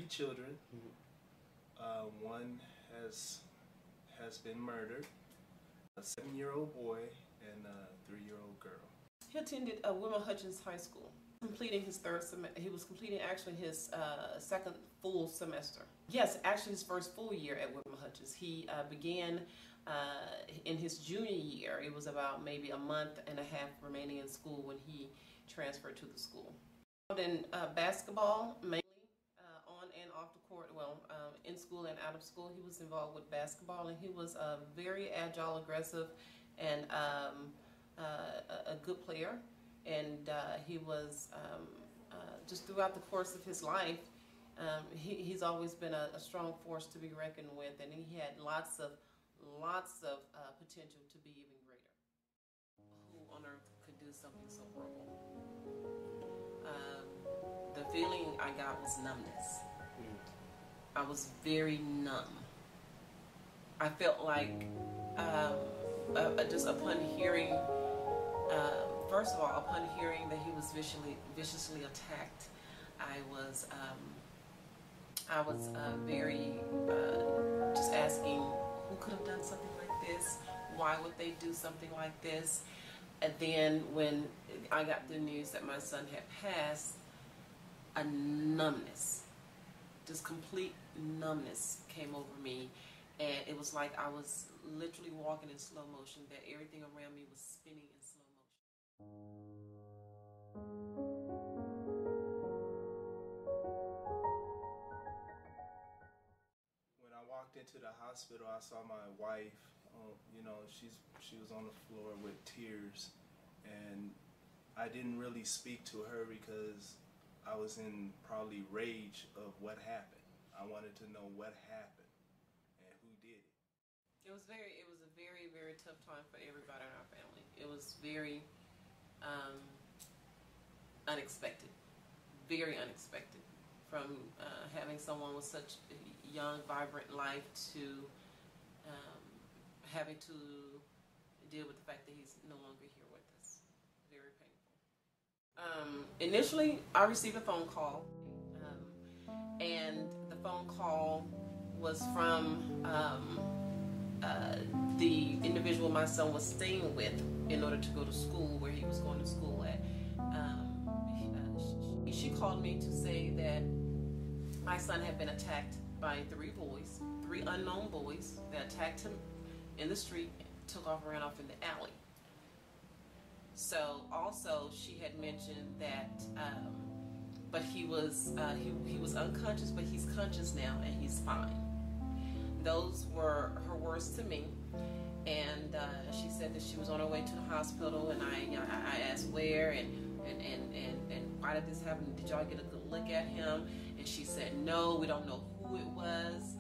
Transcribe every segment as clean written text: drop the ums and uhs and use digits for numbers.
three children. One has been murdered. A 7-year-old boy and a 3-year-old girl. He attended Wilma Hutchins High School, completing his third semester. He was completing actually his second full semester. Yes, actually his first full year at Wilma Hutchins. He began in his junior year. It was about maybe a month and a half remaining in school when he transferred to the school. In basketball, mainly on and off the court, well, in school and out of school, he was involved with basketball, and he was very agile, aggressive, and a good player. And he was just throughout the course of his life, he's always been a strong force to be reckoned with, and he had lots of potential to be even greater. Who on earth could do something so horrible? The feeling I got was numbness. I was very numb. I felt like just upon hearing, first of all, upon hearing that he was viciously attacked, I was very just asking, who could have done something like this? Why would they do something like this? And then when I got the news that my son had passed, a numbness, just complete numbness came over me. And it was like I was literally walking in slow motion, that everything around me was spinning in slow motion. When I walked into the hospital, I saw my wife. You know, she was on the floor with tears, and I didn't really speak to her because I was in probably rage of what happened. I wanted to know what happened and who did it. It was a very, very tough time for everybody in our family. It was very unexpected, very unexpected. From having someone with such a young, vibrant life to having to deal with the fact that he's no longer here with us. Very painful. Initially, I received a phone call, and the phone call was from the individual my son was staying with in order to go to school where he was going to school at. She called me to say that my son had been attacked by three unknown boys that attacked him in the street, ran off in the alley. So also she had mentioned that, but he was unconscious, but he's conscious now and he's fine. Those were her words to me. And she said that she was on her way to the hospital, and I asked where and why did this happen? Did y'all get a good look at him? And she said, no, we don't know who it was.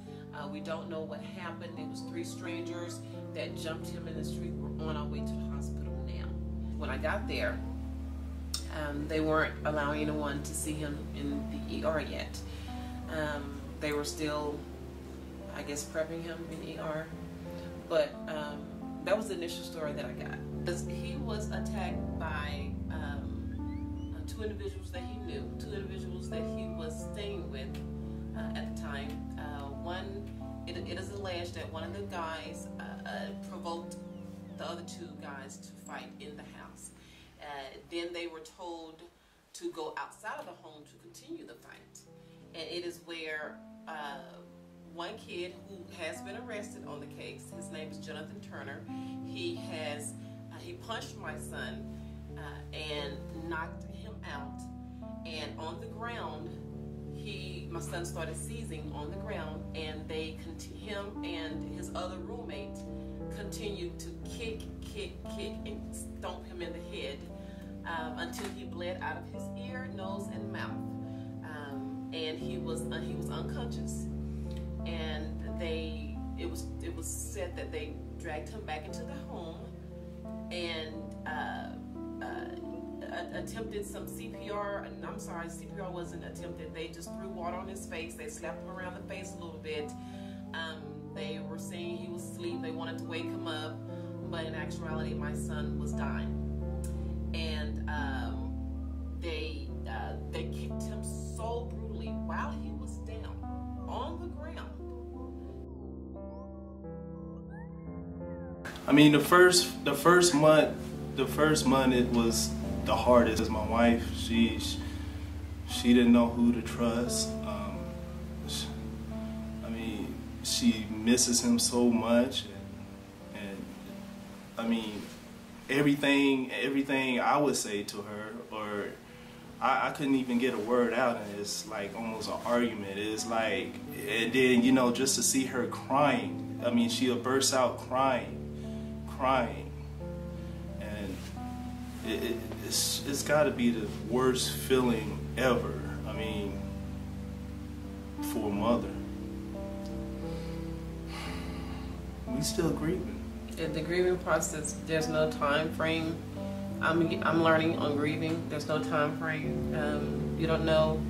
We don't know what happened. It was three strangers that jumped him in the street. We're on our way to the hospital now. When I got there, they weren't allowing anyone to see him in the ER yet. They were still, I guess, prepping him in ER. But that was the initial story that I got. He was attacked by two individuals that he knew, two individuals that he was staying with at the time. It is alleged that one of the guys provoked the other two guys to fight in the house. Then they were told to go outside of the home to continue the fight. And it is where one kid who has been arrested on the case, his name is Jonathan Turner, he punched my son and knocked him out, and on the ground my son started seizing on the ground, and him and his other roommate continued to kick and stomp him in the head until he bled out of his ear, nose, and mouth, and he was unconscious. And it was said that they dragged him back into the home and attempted some CPR. And I'm sorry, CPR wasn't attempted. They just threw water on his face. They slapped him around the face a little bit. They were saying he was asleep. They wanted to wake him up, but in actuality, my son was dying. And they kicked him so brutally while he was down. I mean, the first month it was the hardest. As my wife, she didn't know who to trust. I mean, she misses him so much, and I mean, everything I would say to her, or I couldn't even get a word out, and it's like almost an argument. It's like, and then, you know, just to see her crying. I mean, she'll burst out crying, and it's got to be the worst feeling ever. I mean, for a mother. We still grieving. In the grieving process, there's no time frame. I'm learning on grieving. There's no time frame. You don't know.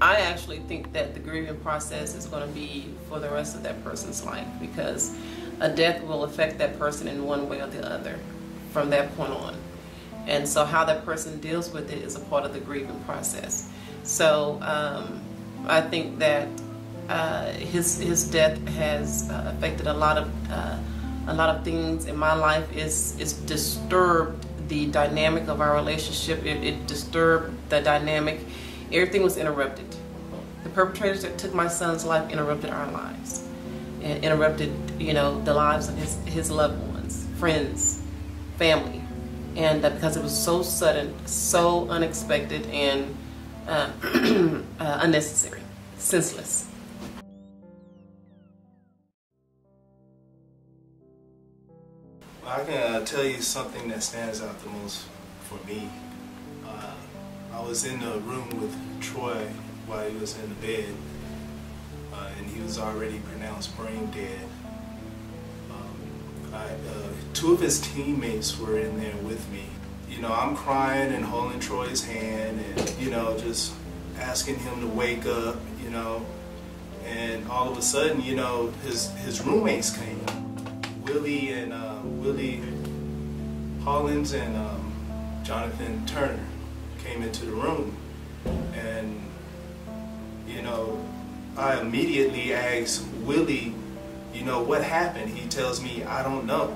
I actually think that the grieving process is going to be for the rest of that person's life, because a death will affect that person in one way or the other from that point on. And so how that person deals with it is a part of the grieving process. So I think that his death has affected a lot of things in my life. It's disturbed the dynamic of our relationship. It disturbed the dynamic. Everything was interrupted. The perpetrators that took my son's life interrupted our lives, and interrupted, you know, the lives of his loved ones, friends, family, and because it was so sudden, so unexpected, and unnecessary, senseless. I can tell you something that stands out the most for me. I was in the room with Troy while he was in the bed, and he was already pronounced brain dead. Two of his teammates were in there with me. You know, I'm crying and holding Troy's hand, and, you know, just asking him to wake up, you know, and all of a sudden, you know, his roommates came. Willie Hollins and Jonathan Turner came into the room, and, you know, I immediately asked Willie, you know, what happened? He tells me, I don't know.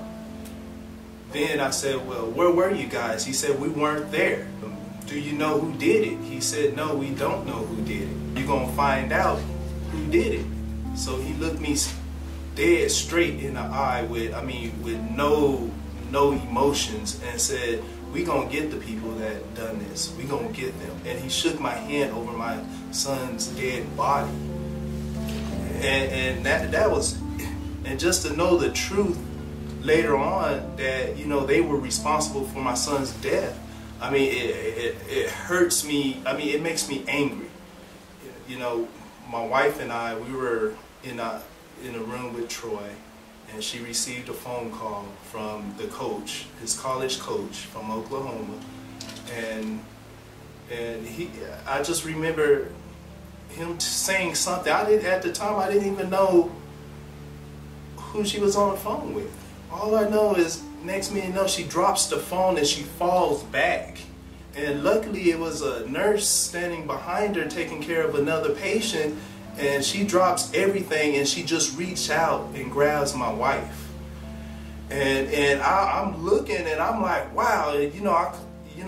Then I said, well, where were you guys? He said, we weren't there. Do you know who did it? He said, no, we don't know who did it. You're gonna find out who did it. So he looked me dead straight in the eye with no emotions, and said, we gonna get the people that done this. We gonna get them. And he shook my hand over my son's dead body. And that was, and just to know the truth later on that, you know, they were responsible for my son's death. I mean, it hurts me. I mean, it makes me angry. You know, my wife and I, we were in a room with Troy, and she received a phone call from the coach, his college coach from Oklahoma, and I just remember him saying something. At the time, I didn't even know who she was on the phone with. All I know is, next minute you know, she drops the phone and she falls back. And luckily it was a nurse standing behind her taking care of another patient, and she drops everything and she just reached out and grabs my wife. And I'm looking and I'm like, wow. And,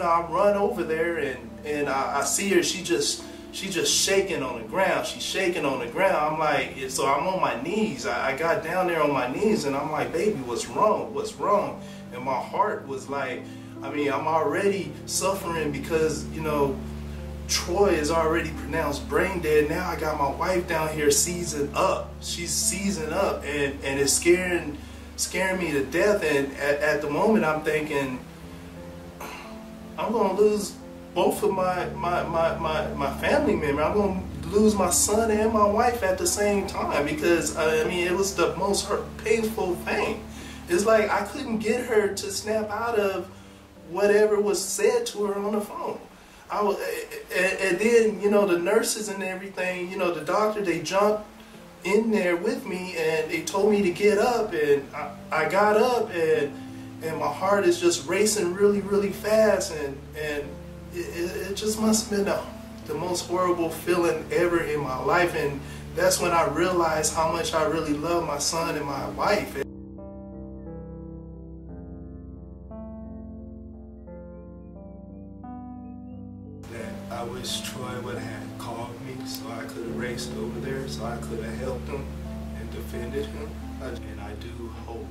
I run over there and I see her. She's just shaking on the ground. She's shaking on the ground. I'm like, so I'm on my knees. I got down there on my knees and I'm like, baby, what's wrong? What's wrong? And my heart was like, I mean, I'm already suffering because, you know, Troy is already pronounced brain dead. Now I got my wife down here seizing up. She's seizing up, and it's scaring me to death. And at the moment, I'm thinking, I'm gonna lose both of my family members. I'm gonna lose my son and my wife at the same time, because I mean, it was the most painful thing. It's like I couldn't get her to snap out of whatever was said to her on the phone. And then, you know, the nurses and everything, you know, the doctor, they jumped in there with me and they told me to get up, and I got up, and my heart is just racing really, really fast, and it just must have been the most horrible feeling ever in my life. And that's when I realized how much I really love my son and my wife. That I wish Troy would have called me so I could have raced over there, so I could have helped him and defended him. And I do hope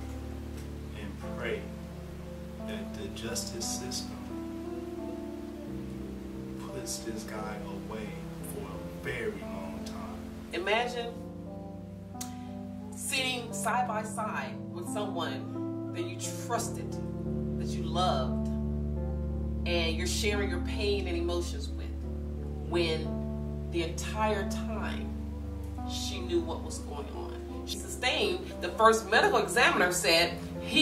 and pray that the justice system puts this guy away for a very long time. Imagine sitting side by side with someone that you trusted, that you loved, and you're sharing your pain and emotions with, when the entire time she knew what was going on. She sustained, the first medical examiner said,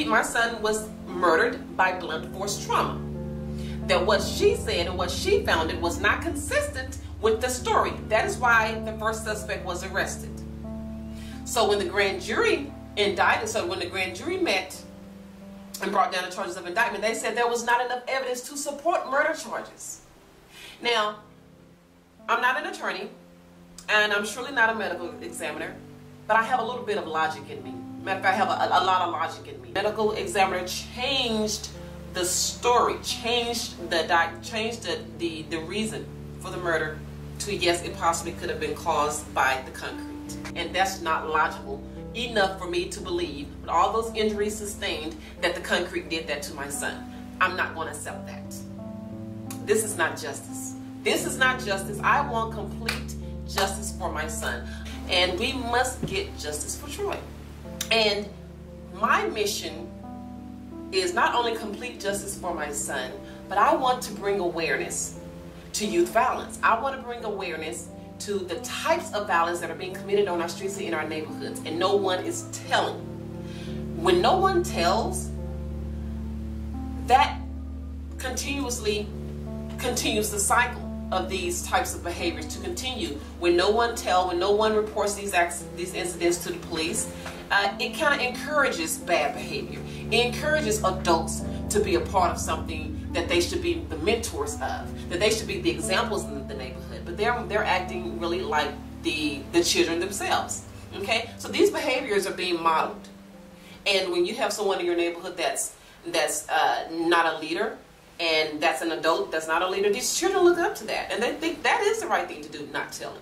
my son was murdered by blunt force trauma. That what she said and what she found it was not consistent with the story. That is why the first suspect was arrested. So when the grand jury met and brought down the charges of indictment, they said there was not enough evidence to support murder charges. Now, I'm not an attorney, and I'm surely not a medical examiner, but I have a little bit of logic in me. Matter of fact, I have a lot of logic in me. Medical examiner changed the story, changed the reason for the murder to, yes, it possibly could have been caused by the concrete. And that's not logical enough for me to believe, with all those injuries sustained, that the concrete did that to my son. I'm not going to accept that. This is not justice. This is not justice. I want complete justice for my son. And we must get justice for Troy. And my mission is not only complete justice for my son, but I want to bring awareness to youth violence. I want to bring awareness to the types of violence that are being committed on our streets and in our neighborhoods, and no one is telling. When no one tells, that continues the cycle of these types of behaviors to continue. When no one reports these incidents to the police, it kind of encourages bad behavior. It encourages adults to be a part of something that they should be the mentors of, that they should be the examples in the neighborhood. But they're acting really like the children themselves. Okay, so these behaviors are being modeled, and when you have someone in your neighborhood that's not a leader, and that's an adult that's not a leader, these children look up to that, and they think that is the right thing to do. Not telling.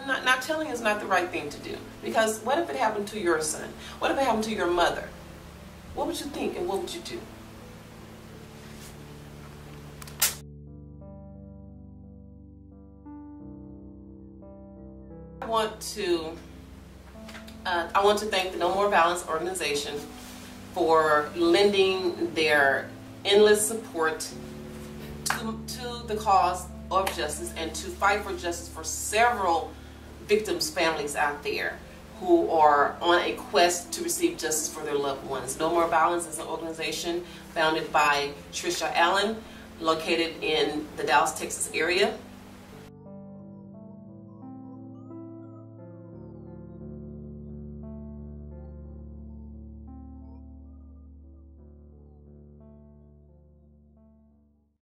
Not telling is not the right thing to do, because what if it happened to your son? What if it happened to your mother? What would you think, and what would you do? I want to thank the No More Violence organization for lending their endless support to the cause of justice, and to fight for justice for several victims' families out there who are on a quest to receive justice for their loved ones. No More Violence is an organization founded by Trisha Allen, located in the Dallas, Texas area.